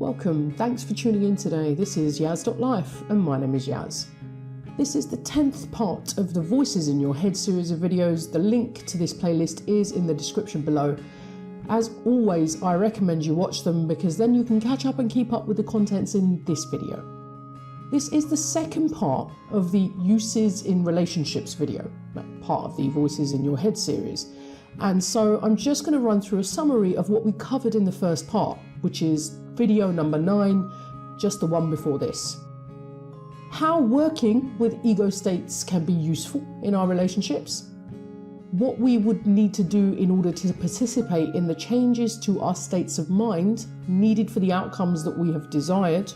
Welcome, thanks for tuning in today. This is Yaz.life and my name is Yaz. This is the 10th part of the Voices in Your Head series of videos. The link to this playlist is in the description below. As always, I recommend you watch them because then you can catch up and keep up with the contents in this video. This is the second part of the Uses in Relationships video, part of the Voices in Your Head series. And so I'm just going to run through a summary of what we covered in the first part, which is video number 9, just the one before this. How working with ego states can be useful in our relationships. What we would need to do in order to participate in the changes to our states of mind needed for the outcomes that we have desired.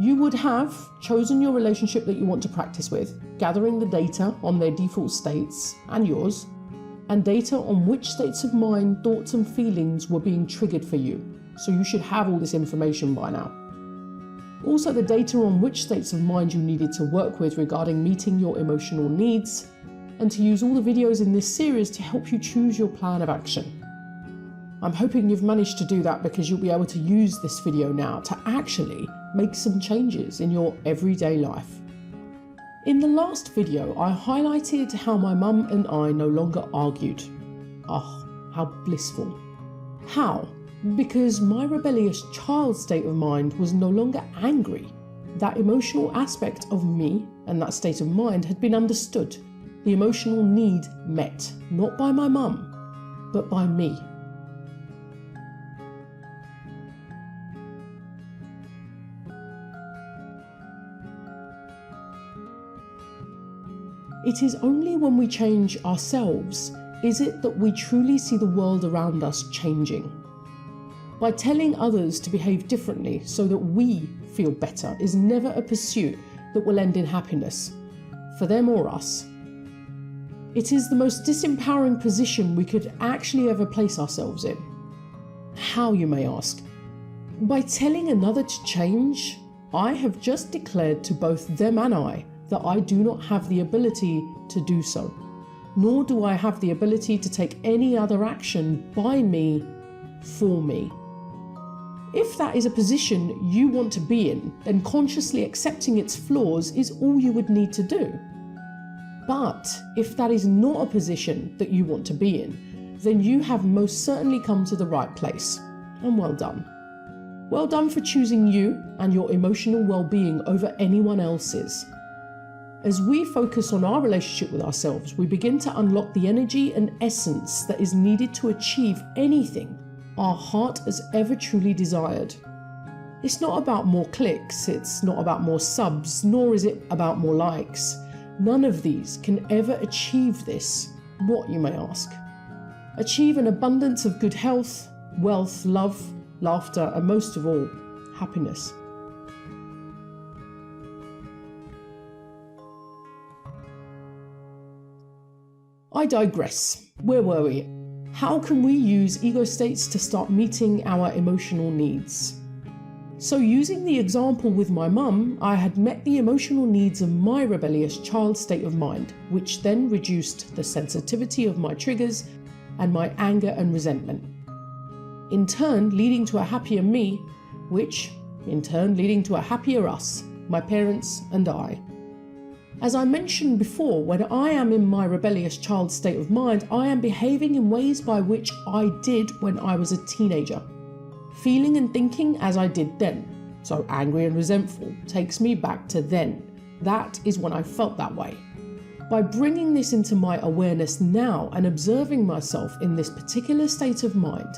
You would have chosen your relationship that you want to practice with, gathering the data on their default states and yours, and data on which states of mind, thoughts and feelings were being triggered for you. So you should have all this information by now. Also the data on which states of mind you needed to work with regarding meeting your emotional needs, and to use all the videos in this series to help you choose your plan of action. I'm hoping you've managed to do that because you'll be able to use this video now to actually make some changes in your everyday life. In the last video, I highlighted how my mum and I no longer argued. Oh, how blissful. How? Because my rebellious child state of mind was no longer angry. That emotional aspect of me and that state of mind had been understood. The emotional need met, not by my mum, but by me. It is only when we change ourselves is it that we truly see the world around us changing. By telling others to behave differently so that we feel better is never a pursuit that will end in happiness, for them or us. It is the most disempowering position we could actually ever place ourselves in. How, you may ask? By telling another to change, I have just declared to both them and I that I do not have the ability to do so, nor do I have the ability to take any other action by me, for me. If that is a position you want to be in, then consciously accepting its flaws is all you would need to do. But if that is not a position that you want to be in, then you have most certainly come to the right place, and well done. Well done for choosing you and your emotional well-being over anyone else's. As we focus on our relationship with ourselves, we begin to unlock the energy and essence that is needed to achieve anything our heart has ever truly desired. It's not about more clicks, it's not about more subs, nor is it about more likes. None of these can ever achieve this. What, you may ask? Achieve an abundance of good health, wealth, love, laughter, and most of all, happiness. I digress. Where were we? How can we use ego states to start meeting our emotional needs? So using the example with my mum, I had met the emotional needs of my rebellious child state of mind, which then reduced the sensitivity of my triggers and my anger and resentment. In turn, leading to a happier me, which in turn leading to a happier us, my parents and I. As I mentioned before, when I am in my rebellious child state of mind, I am behaving in ways by which I did when I was a teenager. Feeling and thinking as I did then. So angry and resentful takes me back to then. That is when I felt that way. By bringing this into my awareness now and observing myself in this particular state of mind,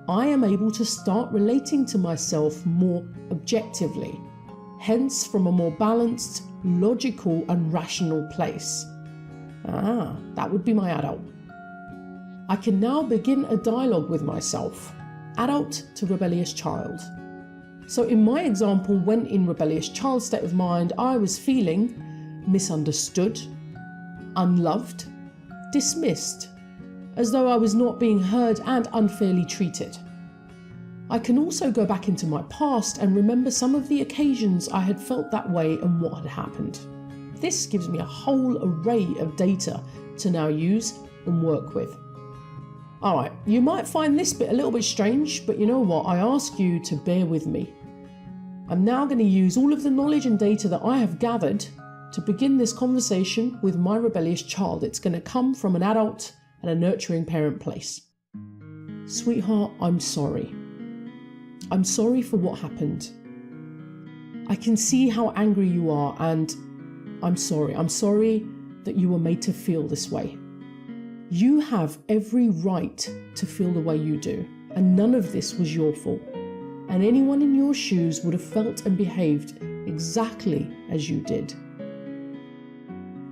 I am able to start relating to myself more objectively, hence from a more balanced, logical and rational place. That would be my adult. I can now begin a dialogue with myself, adult to rebellious child. So in my example, when in rebellious child state of mind, I was feeling misunderstood, unloved, dismissed, as though I was not being heard and unfairly treated. I can also go back into my past and remember some of the occasions I had felt that way and what had happened. This gives me a whole array of data to now use and work with. Alright, you might find this bit a little bit strange, but you know what? I ask you to bear with me. I'm now going to use all of the knowledge and data that I have gathered to begin this conversation with my rebellious child. It's going to come from an adult and a nurturing parent place. Sweetheart, I'm sorry. I'm sorry for what happened. I can see how angry you are, and I'm sorry. I'm sorry that you were made to feel this way. You have every right to feel the way you do, and none of this was your fault. And anyone in your shoes would have felt and behaved exactly as you did.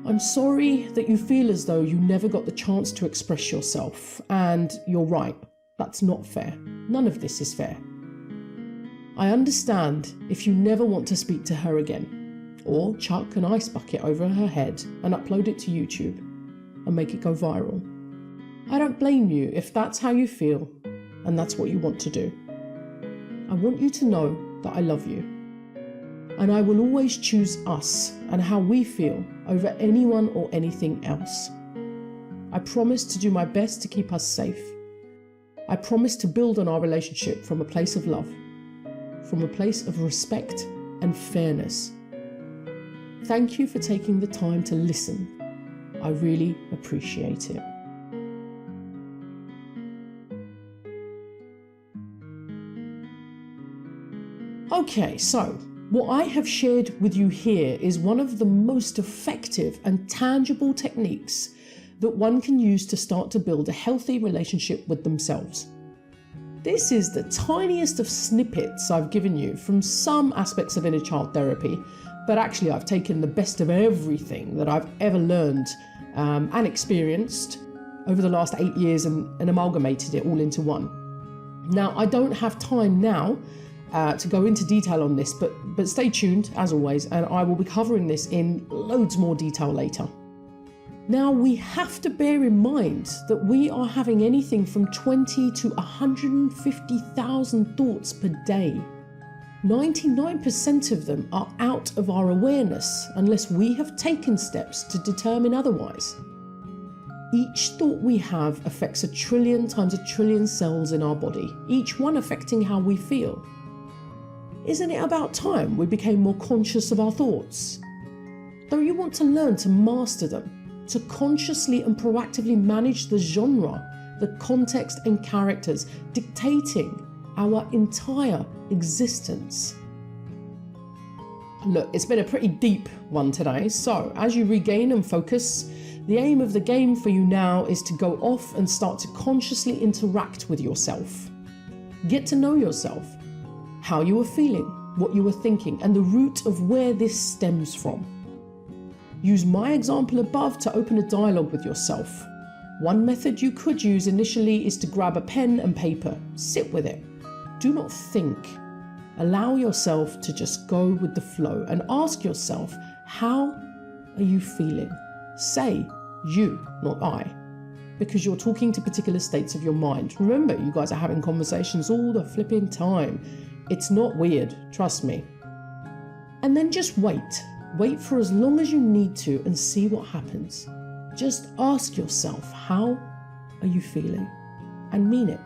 I'm sorry that you feel as though you never got the chance to express yourself, and you're right, that's not fair. None of this is fair. I understand if you never want to speak to her again, or chuck an ice bucket over her head and upload it to YouTube and make it go viral. I don't blame you if that's how you feel and that's what you want to do. I want you to know that I love you, and I will always choose us and how we feel over anyone or anything else. I promise to do my best to keep us safe. I promise to build on our relationship from a place of love, from a place of respect and fairness. Thank you for taking the time to listen. I really appreciate it. Okay, so what I have shared with you here is one of the most effective and tangible techniques that one can use to start to build a healthy relationship with themselves. This is the tiniest of snippets I've given you from some aspects of inner child therapy, but actually I've taken the best of everything that I've ever learned and experienced over the last 8 years and amalgamated it all into one. Now, I don't have time now to go into detail on this, but stay tuned as always, and I will be covering this in loads more detail later. Now, we have to bear in mind that we are having anything from 20 to 150,000 thoughts per day. 99% of them are out of our awareness unless we have taken steps to determine otherwise. Each thought we have affects 1 trillion times 1 trillion cells in our body, each one affecting how we feel. Isn't it about time we became more conscious of our thoughts? Don't you want to learn to master them? To consciously and proactively manage the genre, the context and characters dictating our entire existence? Look, it's been a pretty deep one today, so as you regain and focus, the aim of the game for you now is to go off and start to consciously interact with yourself. Get to know yourself, how you were feeling, what you were thinking, and the root of where this stems from. Use my example above to open a dialogue with yourself. One method you could use initially is to grab a pen and paper. Sit with it. Do not think. Allow yourself to just go with the flow and ask yourself, how are you feeling? Say you, not I, because you're talking to particular states of your mind. Remember, you guys are having conversations all the flipping time. It's not weird, trust me. And then just wait. Wait for as long as you need to and see what happens. Just ask yourself, how are you feeling? And mean it.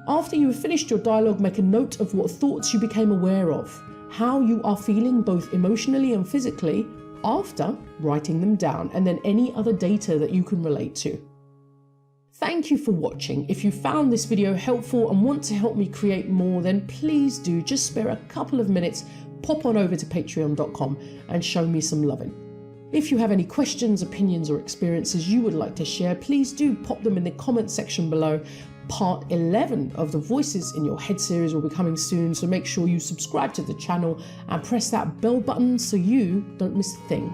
After you have finished your dialogue, make a note of what thoughts you became aware of, how you are feeling both emotionally and physically after writing them down, and then any other data that you can relate to. Thank you for watching. If you found this video helpful and want to help me create more, then please do just spare a couple of minutes, pop on over to patreon.com and show me some loving. If you have any questions, opinions, or experiences you would like to share, please do pop them in the comment section below. Part 11 of the Voices in Your Head series will be coming soon, so make sure you subscribe to the channel and press that bell button so you don't miss a thing.